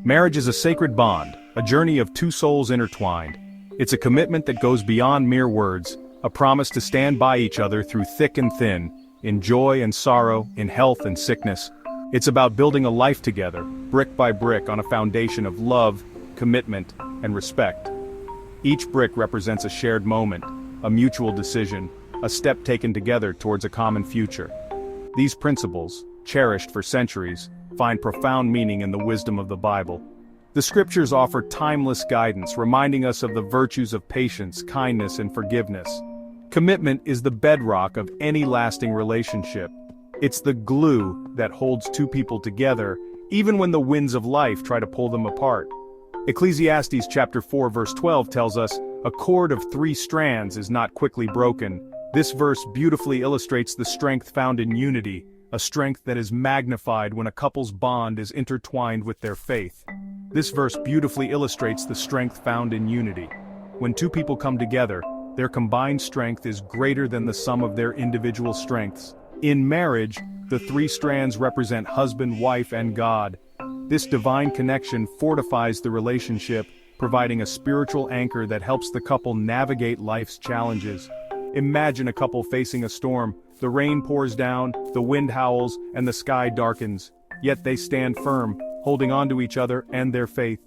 Marriage is a sacred bond, a journey of two souls intertwined. It's a commitment that goes beyond mere words, a promise to stand by each other through thick and thin, in joy and sorrow, in health and sickness. It's about building a life together, brick by brick, on a foundation of love, commitment, and respect. Each brick represents a shared moment, a mutual decision, a step taken together towards a common future. These principles, cherished for centuries, find profound meaning in the wisdom of the Bible. The scriptures offer timeless guidance, reminding us of the virtues of patience, kindness, and forgiveness. Commitment is the bedrock of any lasting relationship. It's the glue that holds two people together, even when the winds of life try to pull them apart. Ecclesiastes chapter 4 verse 12 tells us, "A cord of 3 strands is not quickly broken." This verse beautifully illustrates the strength found in unity, a strength that is magnified when a couple's bond is intertwined with their faith. This verse beautifully illustrates the strength found in unity. When two people come together, their combined strength is greater than the sum of their individual strengths. In marriage, the 3 strands represent husband, wife, and God. This divine connection fortifies the relationship, providing a spiritual anchor that helps the couple navigate life's challenges. Imagine a couple facing a storm. The rain pours down, the wind howls, and the sky darkens. Yet they stand firm, holding on to each other and their faith.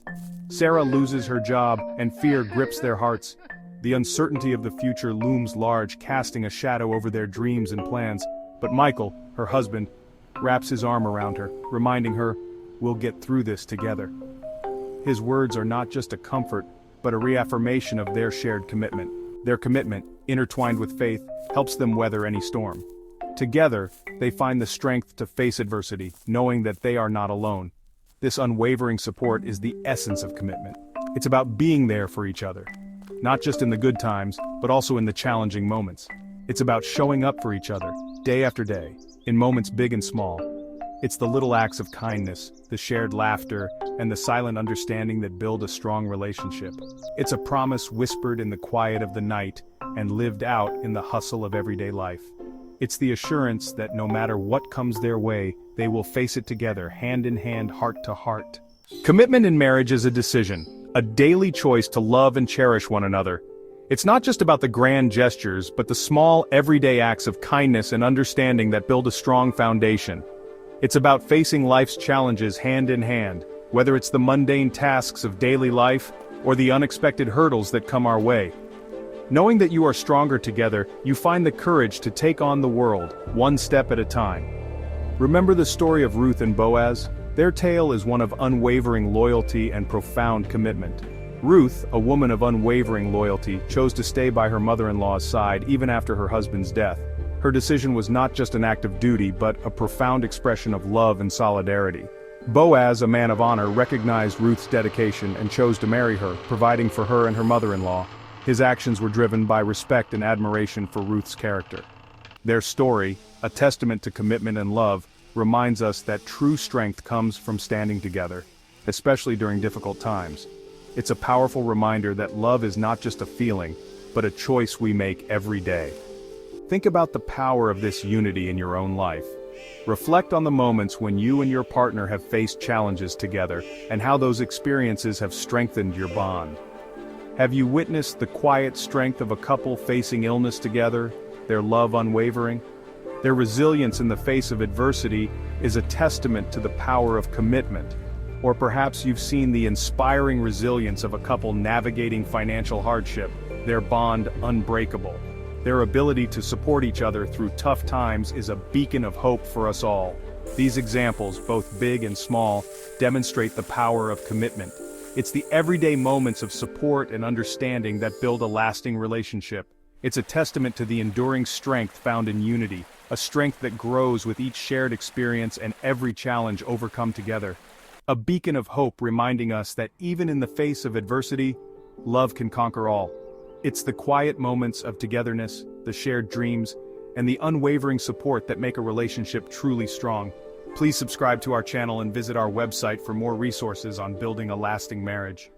Sarah loses her job, and fear grips their hearts. The uncertainty of the future looms large, casting a shadow over their dreams and plans. But Michael, her husband, wraps his arm around her, reminding her, "We'll get through this together." His words are not just a comfort, but a reaffirmation of their shared commitment. Their commitment, intertwined with faith, helps them weather any storm. Together, they find the strength to face adversity, knowing that they are not alone. This unwavering support is the essence of commitment. It's about being there for each other, not just in the good times, but also in the challenging moments. It's about showing up for each other, day after day, in moments big and small. It's the little acts of kindness, the shared laughter, and the silent understanding that build a strong relationship. It's a promise whispered in the quiet of the night and lived out in the hustle of everyday life. It's the assurance that no matter what comes their way, they will face it together, hand in hand, heart to heart. Commitment in marriage is a decision, a daily choice to love and cherish one another. It's not just about the grand gestures, but the small, everyday acts of kindness and understanding that build a strong foundation. It's about facing life's challenges hand in hand, whether it's the mundane tasks of daily life or the unexpected hurdles that come our way. Knowing that you are stronger together, you find the courage to take on the world, one step at a time. Remember the story of Ruth and Boaz? Their tale is one of unwavering loyalty and profound commitment. Ruth, a woman of unwavering loyalty, chose to stay by her mother-in-law's side even after her husband's death. Her decision was not just an act of duty, but a profound expression of love and solidarity. Boaz, a man of honor, recognized Ruth's dedication and chose to marry her, providing for her and her mother-in-law. His actions were driven by respect and admiration for Ruth's character. Their story, a testament to commitment and love, reminds us that true strength comes from standing together, especially during difficult times. It's a powerful reminder that love is not just a feeling, but a choice we make every day. Think about the power of this unity in your own life. Reflect on the moments when you and your partner have faced challenges together, and how those experiences have strengthened your bond. Have you witnessed the quiet strength of a couple facing illness together, their love unwavering? Their resilience in the face of adversity is a testament to the power of commitment. Or perhaps you've seen the inspiring resilience of a couple navigating financial hardship, their bond unbreakable. Their ability to support each other through tough times is a beacon of hope for us all. These examples, both big and small, demonstrate the power of commitment. It's the everyday moments of support and understanding that build a lasting relationship. It's a testament to the enduring strength found in unity, a strength that grows with each shared experience and every challenge overcome together. A beacon of hope reminding us that even in the face of adversity, love can conquer all. It's the quiet moments of togetherness, the shared dreams, and the unwavering support that make a relationship truly strong. Please subscribe to our channel and visit our website for more resources on building a lasting marriage.